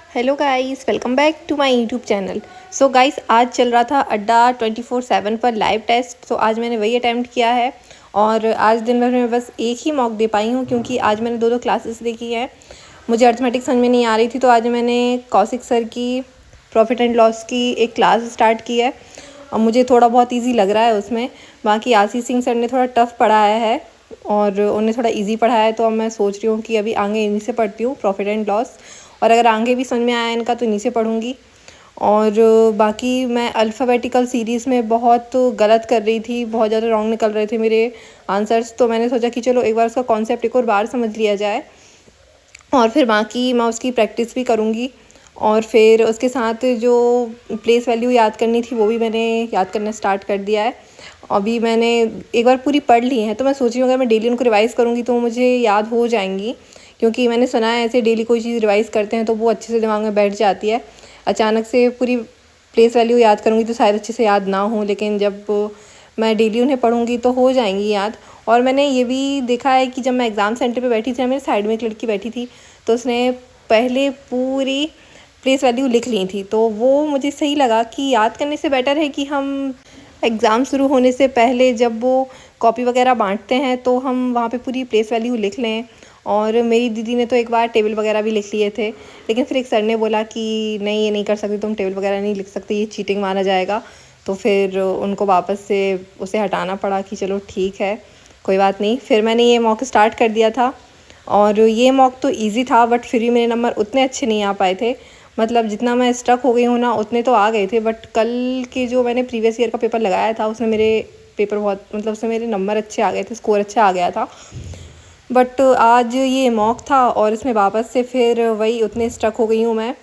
Hello guys, welcome back to my YouTube channel. So guys, आज चल रहा था अड्डा 24/7 पर लाइव टेस्ट। तो आज मैंने वही अटैम्प्ट किया है और आज दिन भर में बस एक ही मॉक दे पाई हूँ क्योंकि आज मैंने दो क्लासेस देखी हैं। मुझे अर्थमेटिक समझ में नहीं आ रही थी, तो आज मैंने कौशिक सर की प्रॉफिट एंड लॉस की एक क्लास स्टार्ट की है और मुझे थोड़ा बहुत ईजी लग रहा है उसमें। बाकी आशीष सिंह सर ने थोड़ा टफ़ पढ़ाया है और उन्हें थोड़ा इजी पढ़ाया है, तो अब मैं सोच रही हूँ कि अभी आगे इन्हीं से पढ़ती हूँ, प्रॉफिट एंड लॉस। और अगर आगे भी समझ में आया इनका तो इन्हीं से पढ़ूँगी। और बाकी मैं अल्फ़ाबेटिकल सीरीज़ में बहुत गलत कर रही थी, बहुत ज़्यादा रॉन्ग निकल रहे थे मेरे आंसर्स, तो मैंने सोचा कि चलो एक बार उसका कॉन्सेप्ट एक और बार समझ लिया जाए और फिर बाकी मैं उसकी प्रैक्टिस भी करूँगी। और फिर उसके साथ जो प्लेस वैल्यू याद करनी थी वो भी मैंने याद करना स्टार्ट कर दिया है। अभी मैंने एक बार पूरी पढ़ ली है, तो मैं सोच रही हूँ अगर मैं डेली उनको रिवाइज़ करूँगी तो मुझे याद हो जाएंगी, क्योंकि मैंने सुना है ऐसे डेली कोई चीज़ रिवाइज़ करते हैं तो वो अच्छे से दिमाग में बैठ जाती है। अचानक से पूरी प्लेस वैल्यू याद करूँगी तो शायद अच्छे से याद ना हो, लेकिन जब मैं डेली उन्हें पढ़ूँगी तो हो जाएंगी याद। और मैंने ये भी देखा है कि जब मैं एग्ज़ाम सेंटर पे बैठी थी, मेरे साइड में एक लड़की बैठी थी, तो उसने पहले पूरी प्लेस वैल्यू लिख ली थी, तो वो मुझे सही लगा कि याद करने से बेटर है कि हम एग्ज़ाम शुरू होने से पहले जब वो कॉपी वगैरह बांटते हैं तो हम वहाँ पे पूरी प्लेस वैल्यू लिख लें। और मेरी दीदी ने तो एक बार टेबल वगैरह भी लिख लिए थे, लेकिन फिर एक सर ने बोला कि नहीं, ये नहीं कर सकती तुम, टेबल वगैरह नहीं लिख सकती, ये चीटिंग माना जाएगा। तो फिर उनको वापस से उसे हटाना पड़ा कि चलो ठीक है, कोई बात नहीं। फिर मैंने ये मॉक स्टार्ट कर दिया था और ये मॉक तो ईजी था, बट फिर भी मेरे नंबर उतने अच्छे नहीं आ पाए थे। मतलब जितना मैं स्ट्रक हो गई हूँ ना उतने तो आ गए थे, बट कल के जो मैंने प्रीवियस ईयर का पेपर लगाया था उसमें मेरे पेपर बहुत, मतलब उसमें मेरे नंबर अच्छे आ गए थे, स्कोर अच्छा आ गया था। बट आज ये मॉक था और इसमें वापस से फिर वही उतने स्ट्रक हो गई हूँ मैं।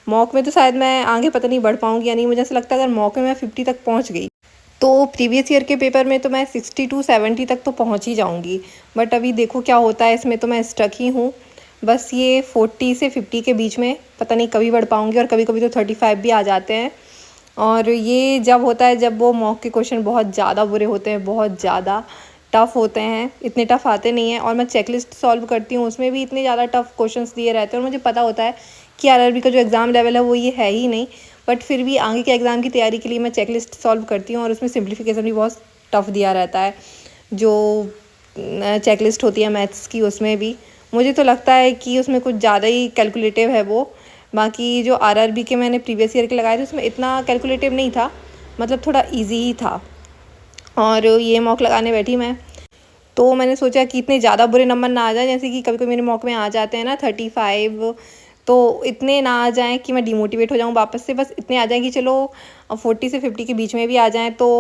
मॉक में तो शायद मैं आगे पता नहीं बढ़ पाऊँगी या नहीं, मुझे ऐसा लगता है अगर मॉक में मैं 50 तक पहुँच गई तो प्रीवियस ईयर के पेपर में तो मैं 60 to 70 तक तो पहुँच ही जाऊँगी। बट अभी देखो क्या होता है, इसमें तो मैं स्टक ही हूँ। बस ये 40 से 50 के बीच में, पता नहीं कभी बढ़ पाऊँगी, और कभी कभी तो 35 भी आ जाते हैं। और ये जब होता है जब वो मॉक के क्वेश्चन बहुत ज़्यादा बुरे होते हैं, बहुत ज़्यादा टफ़ होते हैं, इतने टफ़ आते नहीं हैं। और मैं चेकलिस्ट सॉल्व करती हूँ, उसमें भी इतने ज़्यादा टफ़ क्वेश्चंस दिए रहते हैं और मुझे पता होता है कि आरआरबी का जो एग्ज़ाम लेवल है वो ये है ही नहीं। बट फिर भी आगे के एग्ज़ाम की तैयारी के लिए मैं चेकलिस्ट सॉल्व करती हूँ और उसमें सिम्प्लीफिकेशन भी बहुत टफ़ दिया रहता है। जो चेकलिस्ट होती है मैथ्स की, उसमें भी मुझे तो लगता है कि उसमें कुछ ज़्यादा ही कैलकुलेटिव है वो। बाकी जो आरआरबी के मैंने प्रीवियस ईयर के लगाए थे उसमें इतना कैलकुलेटिव नहीं था, मतलब थोड़ा ईजी ही था। और ये मॉक लगाने बैठी मैं, तो मैंने सोचा कि इतने ज़्यादा बुरे नंबर ना आ जाए, जैसे कि कभी कभी मेरे मॉक में आ जाते हैं ना 35, तो इतने ना आ जाएं कि मैं डिमोटिवेट हो जाऊं वापस से। बस इतने आ जाएं कि चलो 40 से 50 के बीच में भी आ जाएं तो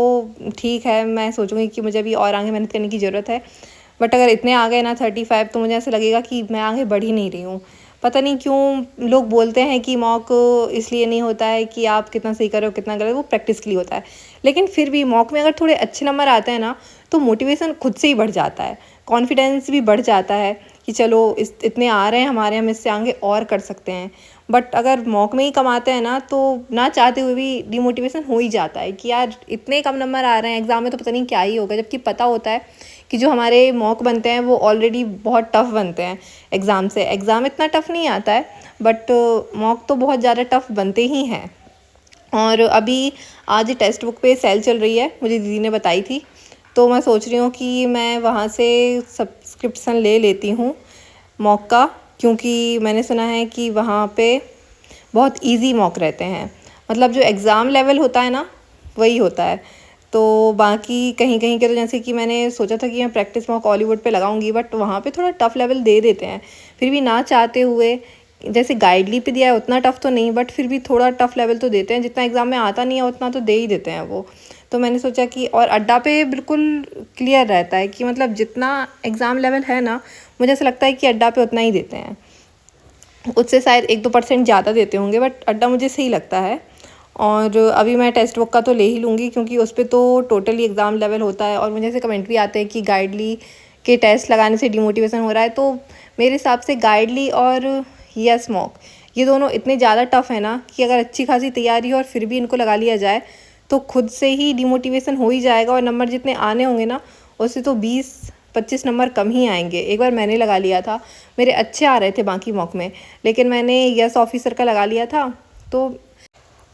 ठीक है, मैं सोचूंगी कि मुझे अभी और आगे मेहनत करने की ज़रूरत है। बट अगर इतने आ गए ना 35, तो मुझे ऐसा लगेगा कि मैं आगे बढ़ ही नहीं रही हूँ। पता नहीं क्यों लोग बोलते हैं कि मॉक इसलिए नहीं होता है कि आप कितना सही कर रहे हो कितना गलत, वो प्रैक्टिस के लिए होता है। लेकिन फिर भी मॉक में अगर थोड़े अच्छे नंबर आते हैं ना तो मोटिवेशन खुद से ही बढ़ जाता है, कॉन्फिडेंस भी बढ़ जाता है कि चलो इतने आ रहे हैं हमारे, हम इससे आगे और कर सकते हैं। बट अगर मॉक में ही कम आते हैं ना तो ना चाहते हुए भी डिमोटिवेशन हो ही जाता है कि यार इतने कम नंबर आ रहे हैं, एग्ज़ाम में तो पता नहीं क्या ही होगा। जबकि पता होता है कि जो हमारे मॉक बनते हैं वो ऑलरेडी बहुत टफ़ बनते हैं एग्ज़ाम से। एग्ज़ाम इतना टफ़ नहीं आता है, बट मॉक तो बहुत ज़्यादा टफ़ बनते ही हैं। और अभी आज टेक्स्ट बुक पे सेल चल रही है, मुझे दीदी ने बताई थी, तो मैं सोच रही हूँ कि मैं वहाँ से सब्सक्रिप्शन ले लेती हूँ मॉक का, क्योंकि मैंने सुना है कि वहाँ पे बहुत इजी मॉक रहते हैं, मतलब जो एग्ज़ाम लेवल होता है ना वही होता है। तो बाकी कहीं कहीं के तो जैसे कि मैंने सोचा था कि मैं प्रैक्टिस मॉक हॉलीवुड पे लगाऊंगी, बट वहाँ पे थोड़ा टफ़ लेवल दे देते हैं, फिर भी ना चाहते हुए। जैसे गाइडली पे दिया है उतना टफ़ तो नहीं, बट फिर भी थोड़ा टफ़ लेवल तो देते हैं, जितना एग्ज़ाम में आता नहीं है उतना तो दे ही देते हैं वो। तो मैंने सोचा कि, और अड्डा पे बिल्कुल क्लियर रहता है कि मतलब जितना एग्ज़ाम लेवल है ना, मुझे ऐसा लगता है कि अड्डा पे उतना ही देते हैं, उससे शायद 1-2% ज़्यादा देते होंगे, बट अड्डा मुझे सही लगता है। और अभी मैं टेक्स्ट बुक का तो ले ही लूँगी, क्योंकि उस पर तो टोटली एग्ज़ाम लेवल होता है। और मुझे ऐसे कमेंट भी आते हैं कि गाइडली के टेस्ट लगाने से डिमोटिवेशन हो रहा है, तो मेरे हिसाब से गाइडली और यस मॉक, ये दोनों इतने ज़्यादा टफ़ है ना कि अगर अच्छी खासी तैयारी हो और फिर भी इनको लगा लिया जाए तो खुद से ही डिमोटिवेशन हो ही जाएगा। और नंबर जितने आने होंगे ना उससे तो 20 25 नंबर कम ही आएंगे। एक बार मैंने लगा लिया था, मेरे अच्छे आ रहे थे बाकी मॉक में, लेकिन मैंने यस ऑफिसर का लगा लिया था तो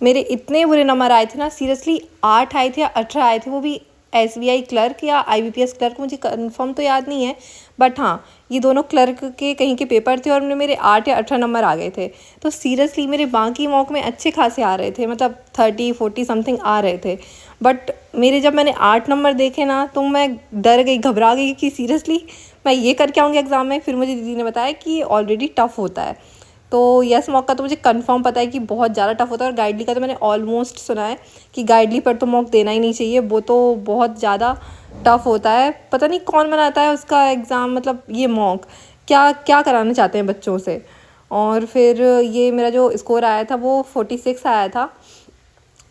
मेरे इतने बुरे नंबर आए थे ना, सीरियसली 8 आए थे या 18 आए थे, वो भी SBI क्लर्क या IBPS क्लर्क, मुझे कंफर्म तो याद नहीं है, बट हाँ ये दोनों क्लर्क के कहीं के पेपर थे और मेरे 8 या 18 नंबर आ गए थे। तो सीरियसली मेरे बाकी मॉक में अच्छे खासे आ रहे थे, मतलब 30-40 समथिंग आ रहे थे, बट मेरे जब मैंने 8 नंबर देखे ना तो मैं डर गई, घबरा गई कि सीरियसली मैं ये करके आऊँगी एग्ज़ाम में। फिर मुझे दीदी ने बताया कि ऑलरेडी टफ़ होता है। तो यस मॉक का तो मुझे कंफर्म पता है कि बहुत ज़्यादा टफ होता है, और गाइडली का तो मैंने ऑलमोस्ट सुना है कि गाइडली पर तो मॉक देना ही नहीं चाहिए, वो तो बहुत ज़्यादा टफ होता है। पता नहीं कौन बनाता है उसका एग्ज़ाम, मतलब ये मॉक क्या क्या कराना चाहते हैं बच्चों से। और फिर ये मेरा जो स्कोर आया था वो 46 आया था।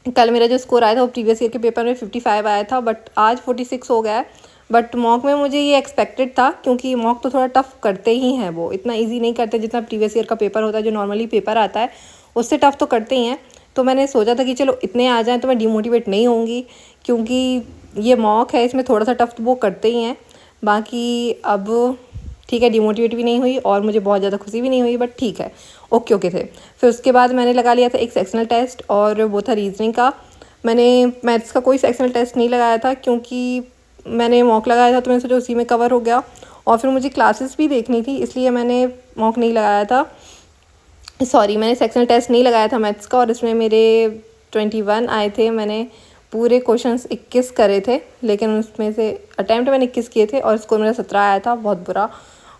कल मेरा जो स्कोर आया था वो प्रीवियस ईयर के पेपर में 55 आया था, बट आज 46 हो गया है। बट मॉक में मुझे ये एक्सपेक्टेड था, क्योंकि मॉक तो थोड़ा टफ करते ही हैं, वो इतना इजी नहीं करते जितना प्रीवियस ईयर का पेपर होता है, जो नॉर्मली पेपर आता है उससे टफ तो करते ही हैं। तो मैंने सोचा था कि चलो इतने आ जाएं तो मैं डिमोटिवेट नहीं होंगी, क्योंकि ये मॉक है, इसमें थोड़ा सा टफ तो वो करते ही हैं। बाकी अब ठीक है, डिमोटिवेट भी नहीं हुई और मुझे बहुत ज़्यादा खुशी भी नहीं हुई, बट ठीक है, ओके थे। फिर उसके बाद मैंने लगा लिया था एक सेक्शनल टेस्ट, और वो था रीजनिंग का। मैंने मैथ्स का कोई सेक्शनल टेस्ट नहीं लगाया था, क्योंकि मैंने मॉक लगाया था तो मैंने सोचा उसी में कवर हो गया, और फिर मुझे क्लासेस भी देखनी थी, इसलिए मैंने मॉक नहीं लगाया था। सॉरी, मैंने सेक्शनल टेस्ट नहीं लगाया था मैथ्स का, और इसमें मेरे 21 आए थे। मैंने पूरे क्वेश्चंस 21 करे थे, लेकिन उसमें से अटैम्प्ट मैंने 21 किए थे और स्कोर मेरा 17 आया था, बहुत बुरा।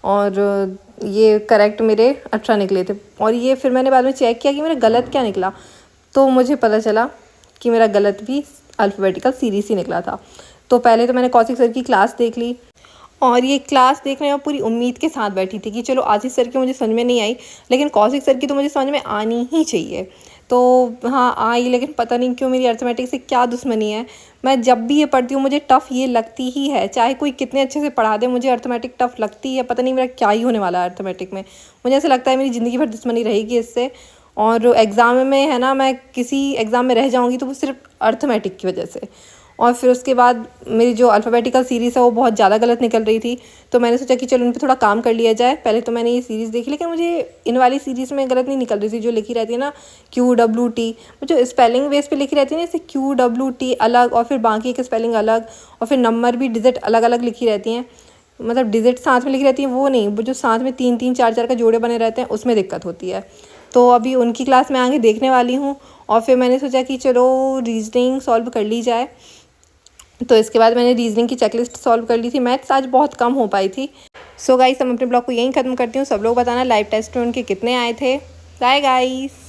और ये करेक्ट मेरे 18 निकले थे। और ये फिर मैंने बाद में चेक किया कि मेरा गलत क्या निकला, तो मुझे पता चला कि मेरा गलत भी अल्फ़ाबेटिकल सीरीज़ ही निकला था। तो पहले तो मैंने कौशिक सर की क्लास देख ली, और ये क्लास देखने में पूरी उम्मीद के साथ बैठी थी कि चलो आशीष सर की मुझे समझ में नहीं आई, लेकिन कौशिक सर की तो मुझे समझ में आनी ही चाहिए। तो हाँ आई, लेकिन पता नहीं क्यों मेरी अर्थमेटिक से क्या दुश्मनी है। मैं जब भी ये पढ़ती हूँ मुझे टफ़ ये लगती ही है, चाहे कोई कितने अच्छे से पढ़ा दे, मुझे अर्थमेटिक टफ़ लगती है। पता नहीं मेरा क्या ही होने वाला है अर्थमेटिक में, मुझे ऐसा लगता है मेरी ज़िंदगी भर दुश्मनी रहेगी इससे। और एग्ज़ाम में है ना, मैं किसी एग्ज़ाम में रह जाऊँगी तो वो सिर्फ अर्थमेटिक की वजह से। और फिर उसके बाद मेरी जो अल्फ़ाबेटिकल सीरीज़ है वो बहुत ज़्यादा गलत निकल रही थी, तो मैंने सोचा कि चलो उन पर थोड़ा काम कर लिया जाए। पहले तो मैंने ये सीरीज़ देखी, लेकिन मुझे इन वाली सीरीज़ में गलत नहीं निकल रही थी, जो लिखी रहती है ना QWT, जो स्पेलिंग बेस पे लिखी रहती है ना, जैसे QWT अलग और फिर बाकी की स्पेलिंग अलग, और फिर नंबर भी डिजिट अलग अलग लिखी रहती हैं, मतलब डिजिट साथ में लिखी रहती हैं, वो नहीं, वो जो साथ में 3-3 4-4 का जोड़े बने रहते हैं उसमें दिक्कत होती है। तो अभी उनकी क्लास में आगे देखने वाली हूँ, और फिर मैंने सोचा कि चलो रीजनिंग सॉल्व कर ली जाए। तो इसके बाद मैंने रीजनिंग की चेकलिस्ट सॉल्व कर ली थी। मैथ्स आज बहुत कम हो पाई थी। सो गाइस, हम अपने ब्लॉग को यहीं ख़त्म करती हूँ। सब लोग बताना लाइव टेस्ट में उनके कितने आए थे। Bye guys.